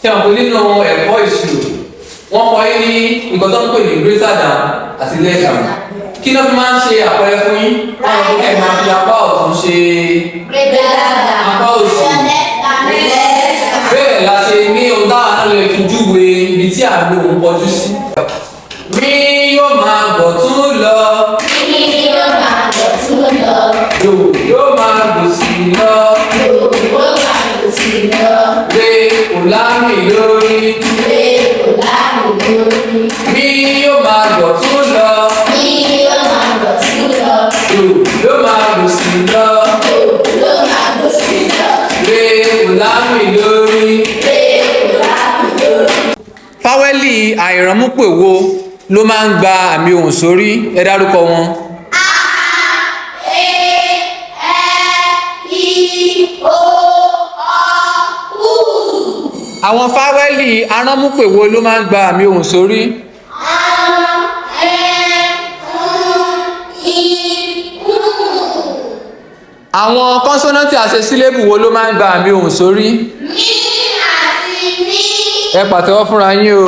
Ṣé wọn pè nínú ẹ̀kọ́ ìṣirò wọ́n kọ́ yín ní nǹkan tó ń pè ní greater than àti less than. Kí ló fi máa ń ṣe àpẹẹrẹ fún yín? Wọ́n kò kẹ́ máa fi apá ọ̀tún ṣe apá òsì. Bẹ́ẹ̀ la ṣe ní ohun táwọn náà lè fi júwe ibi tí àgbo òun kọjú sí. Mi yóò máa gbọ̀ tún lọ. Mi yóò máa gbọ̀ tún lọ. Yóò máa gbòsì lọ. Yóò máa gbòsì lọ. Re kò lámì lórí. Re kò lámì lórí. Mi yóò máa gbọ̀ tún lọ. Mi yóò máa gbọ̀ tún lọ. Yóò máa gbòsì lọ. Yóò máa gbòsì lọ. Re kò lámì lórí. Re kò lámì lórí. Fáwẹ́lì àìránmúpè wo ló máa ń gba àmì ohùn sórí? Ẹ dárúkọ wọn. Àwọn fáwẹ́lì aránmúpè wo ló máa ń gba àmì ohùn sórí? Àwọn kọ́nsọ́nàntì àṣesílébù wo ló máa ń gba àmì ohùn sórí? Mi àti mi. Ẹ pàtẹ́wọ́ fúnra yín o.